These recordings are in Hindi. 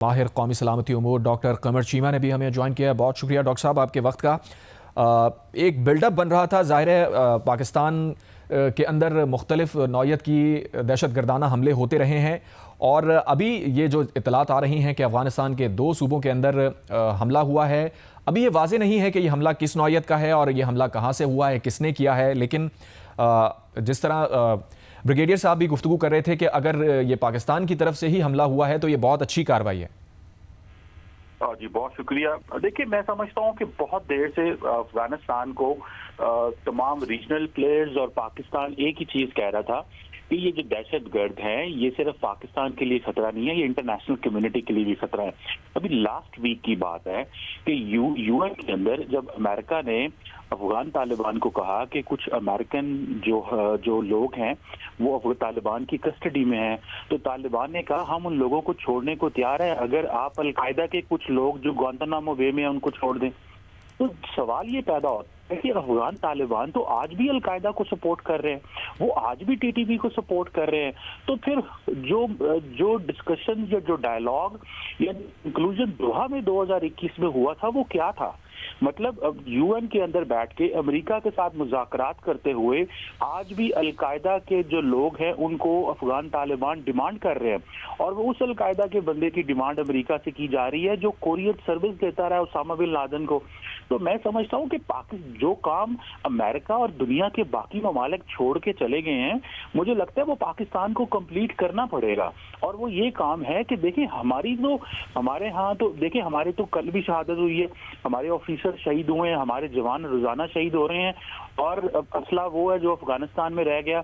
माहिर कौमी सलामती उमूर डॉक्टर कमर चीमा ने भी हमें ज्वाइन किया। बहुत शुक्रिया डॉक्टर साहब आपके वक्त का। एक बिल्डअप बन रहा था, ज़ाहिर है पाकिस्तान के अंदर मुख्तलिफ नौयत की दहशत गर्दाना हमले होते रहे हैं और अभी ये जो इतलात आ रही हैं कि अफ़गानिस्तान के 2 सूबों के अंदर हमला हुआ है। अभी ये वाज़े नहीं है कि ये हमला किस नौयत का है और ये हमला कहाँ से हुआ है, किसने किया है, लेकिन जिस तरह ब्रिगेडियर साहब भी गुफ्तगू कर रहे थे कि अगर ये पाकिस्तान की तरफ से ही हमला हुआ है तो ये बहुत अच्छी कार्रवाई है। जी बहुत शुक्रिया। देखिए, मैं समझता हूँ कि बहुत देर से अफगानिस्तान को तमाम रीजनल प्लेयर्स और पाकिस्तान एक ही चीज कह रहा था कि ये जो दहशतगर्द हैं ये सिर्फ पाकिस्तान के लिए खतरा नहीं है, ये इंटरनेशनल कम्युनिटी के लिए भी खतरा है। अभी लास्ट वीक की बात है कि यूएन के अंदर जब अमेरिका ने अफगान तालिबान को कहा कि कुछ अमेरिकन जो लोग हैं वो तालिबान की कस्टडी में हैं, तो तालिबान ने कहा हम उन लोगों को छोड़ने को तैयार हैं अगर आप अलकायदा के कुछ लोग जो गुआंतानामो बे में हैं उनको छोड़ दें। तो सवाल ये पैदा होता है कि अफगान तालिबान तो आज भी अलकायदा को सपोर्ट कर रहे हैं, वो आज भी टीटीपी को सपोर्ट कर रहे हैं। तो फिर जो डिस्कशन जो डायलॉग या इंक्लूजन दोहा में 2021 में हुआ था वो क्या था? मतलब अब यूएन के अंदर बैठ के अमेरिका के साथ मुज़ाकरात करते हुए आज भी अलकायदा के जो लोग हैं उनको अफगान तालिबान डिमांड कर रहे हैं और वो उस अलकायदा के बंदे की डिमांड अमेरिका से की जा रही है जो कोरियर सर्विस देता रहा है उसामा बिन लादेन को। तो मैं समझता हूँ कि जो काम अमेरिका और दुनिया के बाकी ममालिक छोड़ के चले गए हैं, मुझे लगता है वो पाकिस्तान को कंप्लीट करना पड़ेगा। और वो ये काम है कि देखिए हमारे यहाँ तो देखिए हमारे तो कल भी शहादत हुई है, हमारे ऑफिसर शहीद हुए हैं, हमारे जवान रोजाना शहीद हो रहे हैं और असला वो है जो अफगानिस्तान में रह गया,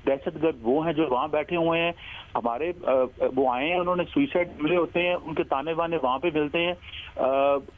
दहशतगर्द वो हैं जो वहां बैठे हुए हैं। हमारे वो आए हैं, उन्होंने सुइसाइड मिले होते हैं, उनके ताने बाने वहां पे मिलते हैं।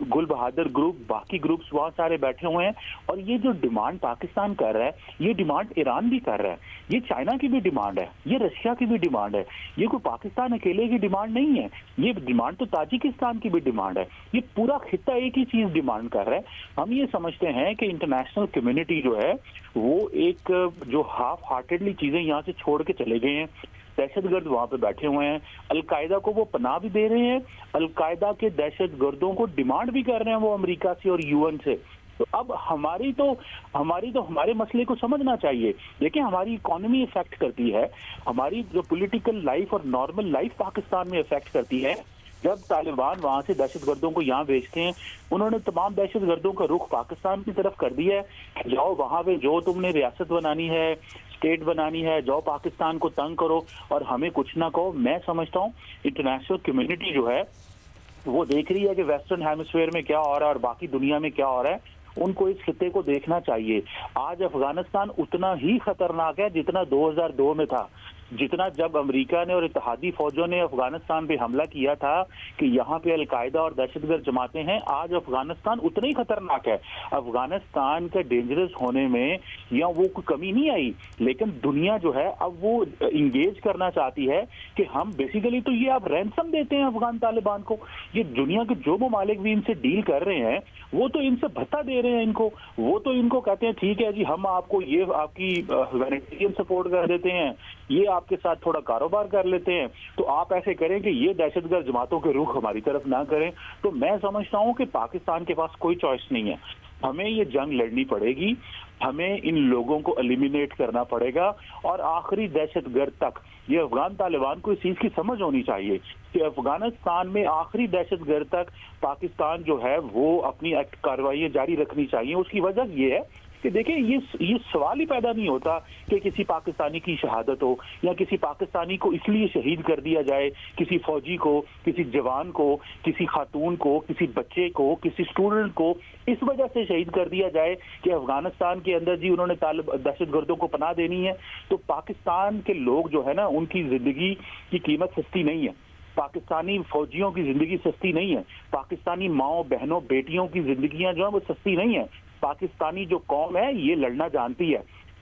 गुल बहादुर ग्रुप, बाकी ग्रुप्स वहां सारे बैठे हुए हैं। और ये जो डिमांड पाकिस्तान कर रहा है, ये डिमांड ईरान भी कर रहा है, ये चाइना की भी डिमांड है, ये रशिया की भी डिमांड है। ये कोई पाकिस्तान अकेले की डिमांड नहीं है, ये डिमांड तो ताजिकिस्तान की भी डिमांड है। ये पूरा खित्ता एक ही चीज डिमांड कर रहा है। हम ये समझते हैं कि इंटरनेशनल कम्युनिटी जो है वो एक जो हाफ हार्टेडली चीजें यहाँ से छोड़ के चले गए हैं। दहशतगर्द वहां पे बैठे हुए हैं, अलकायदा को वो पनाह भी दे रहे हैं, अलकायदा के दहशतगर्दों को डिमांड भी कर रहे हैं वो अमेरिका से और यूएन से। तो अब हमारे मसले को समझना चाहिए। देखिए, हमारी इकोनॉमी इफेक्ट करती है, हमारी जो पॉलिटिकल लाइफ और नॉर्मल लाइफ पाकिस्तान में इफेक्ट करती है। जब तालिबान वहां से दहशतगर्दों को यहाँ भेजते हैं, उन्होंने तमाम दहशतगर्दों का रुख पाकिस्तान की तरफ कर दिया है। जाओ वहां पे जो तुमने रियासत बनानी है, स्टेट बनानी है, जाओ पाकिस्तान को तंग करो और हमें कुछ ना कहो। मैं समझता हूँ इंटरनेशनल कम्युनिटी जो है वो देख रही है कि वेस्टर्न हेमिस्फीयर में क्या हो रहा है और बाकी दुनिया में क्या हो रहा है, उनको इस खित्ते को देखना चाहिए। आज अफगानिस्तान उतना ही खतरनाक है जितना 2002 में था, जितना जब अमेरिका ने और इत्तेहादी फौजों ने अफगानिस्तान पे हमला किया था कि यहाँ पे अलकायदा और दहशतगर्द जमाते हैं। आज अफगानिस्तान उतना ही खतरनाक है। अफगानिस्तान के डेंजरस होने में या वो कोई कमी नहीं आई, लेकिन दुनिया जो है अब वो इंगेज करना चाहती है कि हम बेसिकली तो ये आप रैंसम देते हैं अफगान तालिबान को। ये दुनिया के जो ममालिक भी इनसे डील कर रहे हैं वो तो इनसे भत्ता दे रहे हैं इनको, वो तो इनको कहते हैं ठीक है जी हम आपको ये आपकी ह्यूमैनिटेरियन सपोर्ट कर देते हैं, ये आपके साथ थोड़ा कारोबार कर लेते हैं, तो आप ऐसे करें कि ये दहशतगर्द जमातों के रुख हमारी तरफ ना करें। तो मैं समझता हूं कि पाकिस्तान के पास कोई चॉइस नहीं है, हमें ये जंग लड़नी पड़ेगी, हमें इन लोगों को एलिमिनेट करना पड़ेगा और आखिरी दहशतगर्द तक। ये अफगान तालिबान को इस चीज की समझ होनी चाहिए कि अफगानिस्तान में आखिरी दहशतगर्द तक पाकिस्तान जो है वो अपनी कार्रवाई जारी रखनी चाहिए। उसकी वजह ये है कि देखिए ये सवाल ही पैदा नहीं होता कि किसी पाकिस्तानी की शहादत हो या किसी पाकिस्तानी को इसलिए शहीद कर दिया जाए, किसी फौजी को, किसी जवान को, किसी खातून को, किसी बच्चे को, किसी स्टूडेंट को इस वजह से शहीद कर दिया जाए कि अफगानिस्तान के अंदर जी उन्होंने दहशतगर्दों को पनाह देनी है। तो पाकिस्तान के लोग जो है ना, उनकी जिंदगी की कीमत सस्ती नहीं है, पाकिस्तानी फौजियों की जिंदगी सस्ती नहीं है, पाकिस्तानी माओ बहनों बेटियों की जिंदगियां जो है वो सस्ती नहीं है। पाकिस्तानी जो कौम है ये लड़ना जानती है।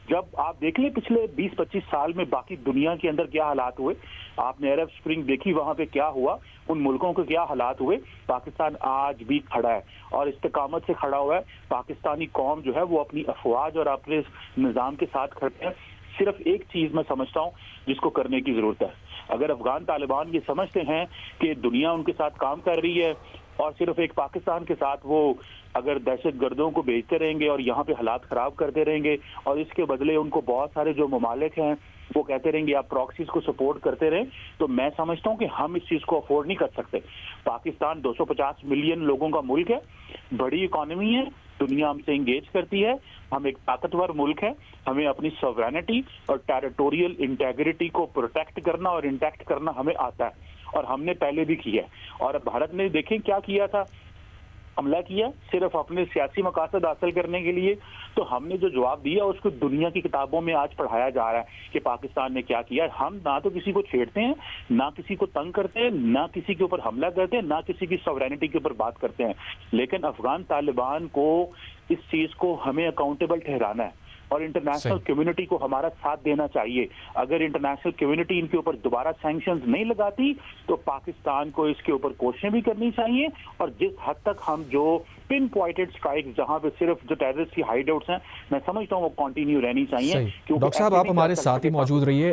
जब आप देख ले पिछले 20-25 साल में बाकी दुनिया के अंदर क्या हालात हुए, आपने अरब स्प्रिंग देखी, वहां पे क्या हुआ, उन मुल्कों के क्या हालात हुए, पाकिस्तान आज भी खड़ा है और इस्तेकामत से खड़ा हुआ है। पाकिस्तानी कौम जो है वो अपनी अफवाज और अपने निजाम के साथ खड़े हैं। सिर्फ एक चीज मैं समझता हूँ जिसको करने की जरूरत है। अगर अफगान तालिबान ये समझते हैं कि दुनिया उनके साथ काम कर रही है और सिर्फ एक पाकिस्तान के साथ वो अगर दहशत गर्दों को भेजते रहेंगे और यहाँ पे हालात खराब करते रहेंगे और इसके बदले उनको बहुत सारे जो ममालिक हैं वो कहते रहेंगे आप प्रॉक्सीज को सपोर्ट करते रहें, तो मैं समझता हूँ कि हम इस चीज को अफोर्ड नहीं कर सकते। पाकिस्तान 250 मिलियन लोगों का मुल्क है, बड़ी इकोनॉमी है, दुनिया हमसे इंगेज करती है, हम एक ताकतवर मुल्क है, हमें अपनी सॉवरेनिटी और टेरिटोरियल इंटेग्रिटी को प्रोटेक्ट करना और इंटैक्ट करना हमें आता है और हमने पहले भी किया है। और भारत ने देखें क्या किया था, हमला किया सिर्फ अपने सियासी मकासद हासिल करने के लिए। तो हमने जो जवाब दिया उसको दुनिया की किताबों में आज पढ़ाया जा रहा है कि पाकिस्तान ने क्या किया। हम ना तो किसी को छेड़ते हैं, ना किसी को तंग करते हैं, ना किसी के ऊपर हमला करते हैं, ना किसी की सॉवरेनिटी के ऊपर बात करते हैं। लेकिन अफगान तालिबान को इस चीज को हमें अकाउंटेबल ठहराना है और इंटरनेशनल कम्युनिटी को हमारा साथ देना चाहिए। अगर इंटरनेशनल कम्युनिटी इनके ऊपर दोबारा सैंक्शंस नहीं लगाती तो पाकिस्तान को इसके ऊपर कोशिशें भी करनी चाहिए और जिस हद तक हम जो पिन पॉइंटेड स्ट्राइक जहां पे सिर्फ जो टेररिस्ट की हाइड आउट्स हैं, मैं समझता हूँ वो कंटिन्यू रहनी चाहिए। डॉक्टर साहब आप हमारे साथ ही मौजूद रहिए।